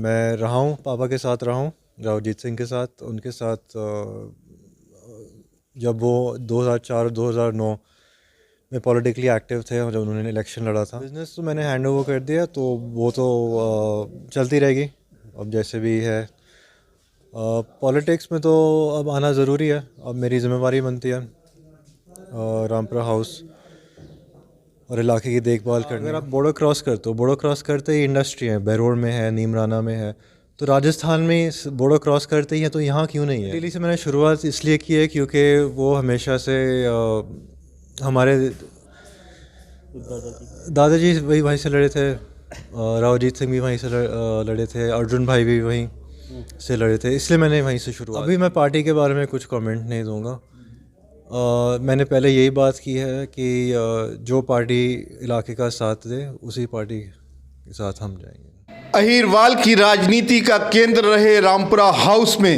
मैं रहा हूँ, पापा के साथ रहा हूँ, रावजीत सिंह के साथ। उनके साथ जब वो 2004 2009 में पॉलिटिकली एक्टिव थे और जब उन्होंने इलेक्शन लड़ा था। बिज़नेस तो मैंने हैंड ओवर कर दिया, तो वो तो चलती रहेगी अब जैसे भी है। पॉलिटिक्स में तो अब आना ज़रूरी है, अब मेरी ज़िम्मेवारी बनती है रामपुरा हाउस और इलाके की देखभाल करनी। अगर आप बॉर्डर क्रॉस करते हो, बॉर्डर क्रॉस करते ही इंडस्ट्री है, बहरोड में है, नीमराना में है, तो राजस्थान में बॉर्डर क्रॉस करते ही है, तो यहाँ क्यों नहीं है। दिल्ली से मैंने शुरुआत इसलिए की है क्योंकि वो हमेशा से हमारे दादाजी वही वहीं से लड़े थे, रावजीत सिंह भी वहीं से लड़े थे, अर्जुन भाई भी वहीं से लड़े थे, इसलिए मैंने वहीं से शुरुआत। अभी मैं पार्टी के बारे में कुछ कमेंट नहीं दूंगा। मैंने पहले यही बात की है कि जो पार्टी इलाके का साथ दे उसी पार्टी के साथ हम जाएंगे। अहीरवाल की राजनीति का केंद्र रहे रामपुरा हाउस में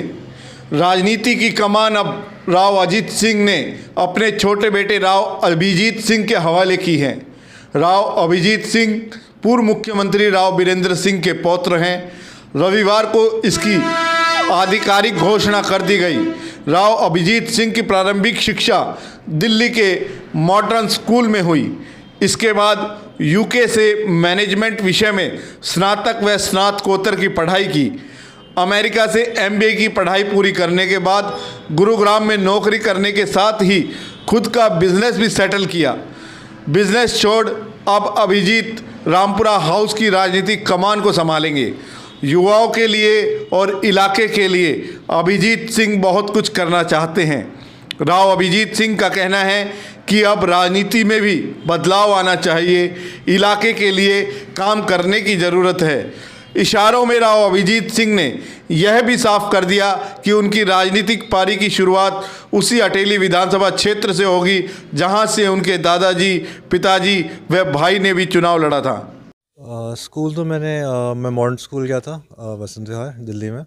राजनीति की कमान अब राव अजीत सिंह ने अपने छोटे बेटे राव अभिजीत सिंह के हवाले की है। राव अभिजीत सिंह पूर्व मुख्यमंत्री राव बीरेंद्र सिंह के पौत्र हैं। रविवार को इसकी आधिकारिक घोषणा कर दी गई। राव अभिजीत सिंह की प्रारंभिक शिक्षा दिल्ली के मॉडर्न स्कूल में हुई। इसके बाद यूके से मैनेजमेंट विषय में स्नातक व स्नातकोत्तर की पढ़ाई की। अमेरिका से एमबीए की पढ़ाई पूरी करने के बाद गुरुग्राम में नौकरी करने के साथ ही खुद का बिजनेस भी सेटल किया। बिजनेस छोड़ अब अभिजीत रामपुरा हाउस की राजनीतिक कमान को संभालेंगे। युवाओं के लिए और इलाके के लिए अभिजीत सिंह बहुत कुछ करना चाहते हैं। राव अभिजीत सिंह का कहना है कि अब राजनीति में भी बदलाव आना चाहिए, इलाके के लिए काम करने की ज़रूरत है। इशारों में राव अभिजीत सिंह ने यह भी साफ कर दिया कि उनकी राजनीतिक पारी की शुरुआत उसी अटेली विधानसभा क्षेत्र से होगी जहां से उनके दादाजी, पिताजी व भाई ने भी चुनाव लड़ा था। स्कूल तो मैं मॉडर्न स्कूल गया था वसंत विहार दिल्ली में,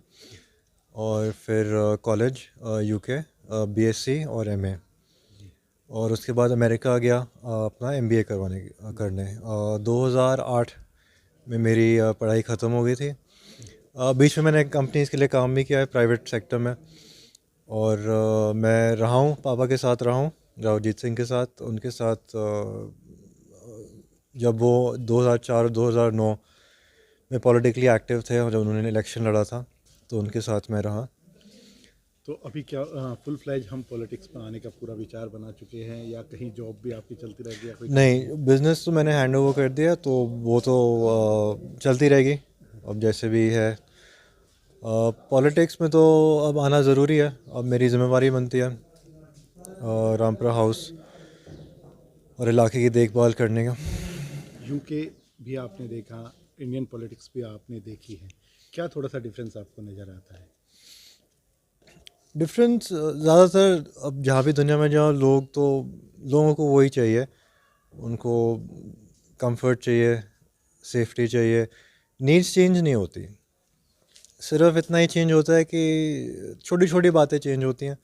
और फिर कॉलेज यूके बीएससी और एमए, और उसके बाद अमेरिका गया अपना एमबीए करने 2008 में मेरी पढ़ाई ख़त्म हो गई थी। बीच में मैंने कंपनीज़ के लिए काम भी किया है प्राइवेट सेक्टर में, और मैं रहा हूँ, पापा के साथ रहा हूँ, रावजीत सिंह के साथ। उनके साथ जब वो 2004 2009 में पॉलिटिकली एक्टिव थे और जब उन्होंने इलेक्शन लड़ा था, तो उनके साथ मैं रहा। तो अभी क्या फुल फ्लैज हम पॉलिटिक्स में आने का पूरा विचार बना चुके हैं, या कहीं जॉब भी आपकी चलती रहेगी या कोई? नहीं, बिज़नेस तो मैंने हैंड ओवर कर दिया, तो वो तो चलती रहेगी अब जैसे भी है। पॉलिटिक्स में तो अब आना ज़रूरी है, अब मेरी ज़िम्मेवारी बनती है रामपुरा हाउस और इलाके की देखभाल करने का। यूके भी आपने देखा, इंडियन पॉलिटिक्स भी आपने देखी है, क्या थोड़ा सा डिफरेंस आपको नज़र आता है? डिफरेंस ज़्यादातर अब जहाँ भी दुनिया में जाओ, लोगों को वही चाहिए, उनको कंफर्ट चाहिए, सेफ्टी चाहिए, नीड्स चेंज नहीं होती। सिर्फ इतना ही चेंज होता है कि छोटी छोटी बातें चेंज होती हैं,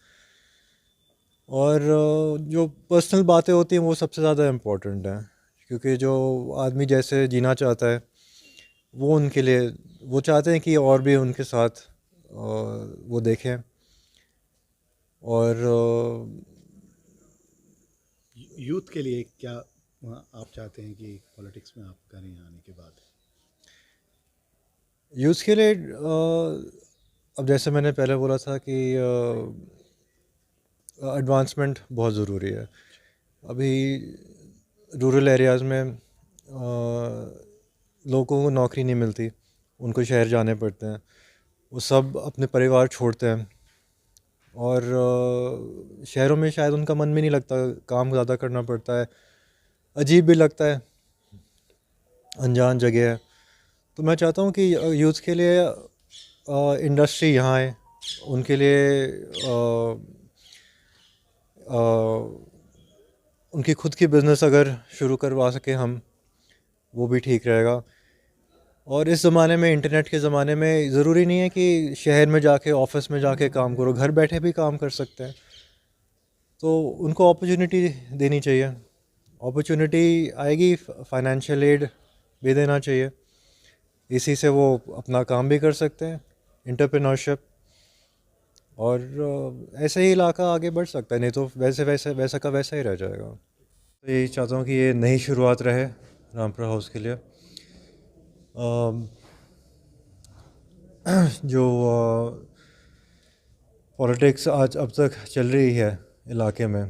और जो पर्सनल बातें होती हैं वो सबसे ज़्यादा इम्पोर्टेंट हैं, क्योंकि जो आदमी जैसे जीना चाहता है वो उनके लिए, वो चाहते हैं कि और भी उनके साथ वो देखें। और यूथ के लिए क्या आप चाहते हैं कि पॉलिटिक्स में आप करें आने के बाद? यूथ के लिए अब जैसे मैंने पहले बोला था कि एडवांसमेंट बहुत ज़रूरी है। अभी रूरल एरियाज़ में लोगों को नौकरी नहीं मिलती, उनको शहर जाने पड़ते हैं, वो सब अपने परिवार छोड़ते हैं, और शहरों में शायद उनका मन भी नहीं लगता, काम ज़्यादा करना पड़ता है, अजीब भी लगता है, अनजान जगह है। तो मैं चाहता हूँ कि यूथ के लिए इंडस्ट्री यहाँ है, उनके लिए उनकी खुद की बिज़नेस अगर शुरू करवा सके हम, वो भी ठीक रहेगा। और इस ज़माने में, इंटरनेट के ज़माने में, ज़रूरी नहीं है कि शहर में जाके, ऑफिस में जाके काम करो, घर बैठे भी काम कर सकते हैं। तो उनको अपॉर्चुनिटी देनी चाहिए, अपॉर्चुनिटी आएगी, फाइनेंशियल एड भी देना चाहिए, इसी से वो अपना काम भी कर सकते हैं, एंटरप्रेन्योरशिप, और ऐसे ही इलाका आगे बढ़ सकता है, नहीं तो वैसा का वैसा ही रह जाएगा। तो यही चाहता हूँ कि ये नई शुरुआत रहे रामपुरा हाउस के लिए। जो पॉलिटिक्स आज अब तक चल रही है इलाके में,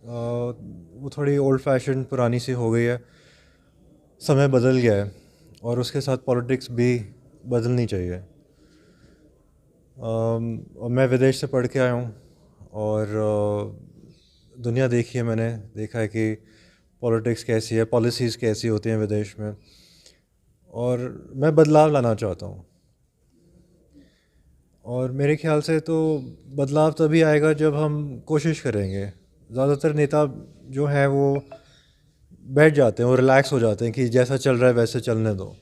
वो थोड़ी ओल्ड फैशन पुरानी सी हो गई है, समय बदल गया है और उसके साथ पॉलिटिक्स भी बदलनी चाहिए। और मैं विदेश से पढ़ के आया हूँ और दुनिया देखी है, मैंने देखा है कि पॉलिटिक्स कैसी है, पॉलिसीज़ कैसी होती हैं विदेश में, और मैं बदलाव लाना चाहता हूँ। और मेरे ख्याल से तो बदलाव तभी आएगा जब हम कोशिश करेंगे। ज़्यादातर नेता जो हैं वो बैठ जाते हैं, वो रिलैक्स हो जाते हैं कि जैसा चल रहा है वैसे चलने दो,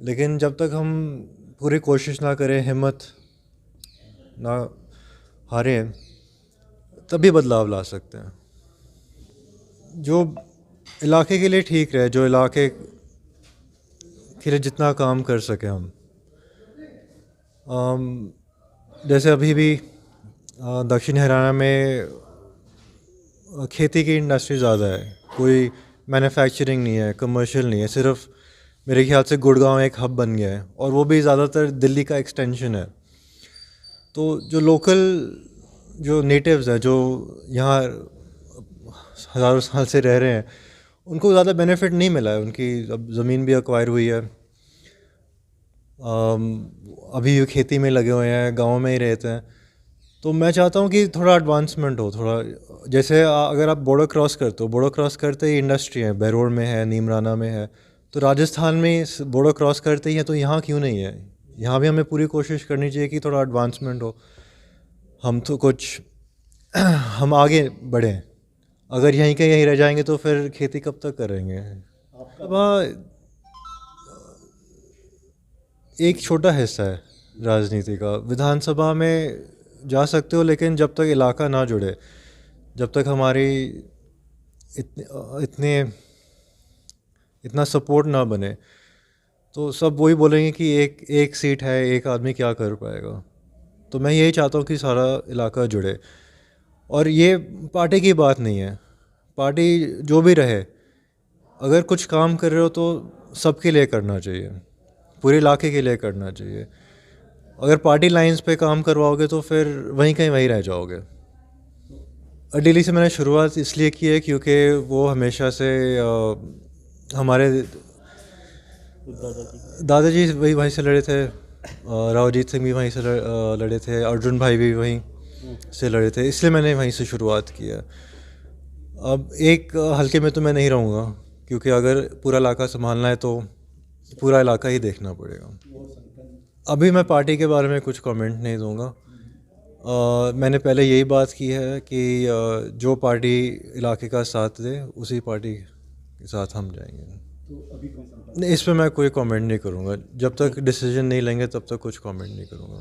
लेकिन जब तक हम पूरी कोशिश ना करें, हिम्मत ना हारें, तभी बदलाव ला सकते हैं। जो इलाके के लिए ठीक रहे, जो इलाके के लिए जितना काम कर सके हम, जैसे अभी भी दक्षिण हरियाणा में खेती की इंडस्ट्री ज़्यादा है, कोई मैन्युफैक्चरिंग नहीं है, कमर्शियल नहीं है, सिर्फ मेरे ख्याल से गुड़गांव एक हब बन गया है और वो भी ज़्यादातर दिल्ली का एक्सटेंशन है। तो जो लोकल, जो नेटिव्स हैं, जो यहाँ हज़ारों साल से रह रहे हैं, उनको ज़्यादा बेनिफिट नहीं मिला है। उनकी अब ज़मीन भी एक्वायर हुई है, अभी खेती में लगे हुए हैं, गांव में ही रहते हैं। तो मैं चाहता हूँ कि थोड़ा एडवांसमेंट हो, थोड़ा जैसे अगर आप बॉर्डर क्रॉस करते हो, बॉर्डर क्रॉस करते ही इंडस्ट्री है, बेरोड़ में है, नीमराना में है, तो राजस्थान में बॉर्डर क्रॉस करते ही है, तो यहाँ क्यों नहीं है? यहाँ भी हमें पूरी कोशिश करनी चाहिए कि थोड़ा एडवांसमेंट हो, हम तो कुछ हम आगे बढ़ें। अगर यहीं के यहीं रह जाएंगे तो फिर खेती कब तक करेंगे? अब एक छोटा हिस्सा है राजनीति का, विधानसभा में जा सकते हो, लेकिन जब तक इलाका ना जुड़े, जब तक हमारी इतना सपोर्ट ना बने, तो सब वही बोलेंगे कि एक सीट है, एक आदमी क्या कर पाएगा। तो मैं यही चाहता हूँ कि सारा इलाका जुड़े। और ये पार्टी की बात नहीं है, पार्टी जो भी रहे, अगर कुछ काम कर रहे हो तो सबके लिए करना चाहिए, पूरे इलाके के लिए करना चाहिए। अगर पार्टी लाइंस पे काम करवाओगे तो फिर वहीं रह जाओगे। दिल्ली से मैंने शुरुआत इसलिए की है क्योंकि वो हमेशा से हमारे दादाजी वहीं से लड़े थे, रावजीत सिंह भी वहीं से लड़े थे, अर्जुन भाई भी वहीं से लड़े थे, इसलिए मैंने वहीं से शुरुआत की है। अब एक हल्के में तो मैं नहीं रहूँगा, क्योंकि अगर पूरा इलाका संभालना है तो पूरा इलाका ही देखना पड़ेगा। अभी मैं पार्टी के बारे में कुछ कमेंट नहीं दूंगा। मैंने पहले यही बात की है कि जो पार्टी इलाके का साथ दे उसी पार्टी के साथ हम जाएंगे। तो अभी कौन सा नहीं, इस पर मैं कोई कमेंट नहीं करूंगा, जब तक डिसीजन नहीं लेंगे तब तक कुछ कमेंट नहीं करूंगा।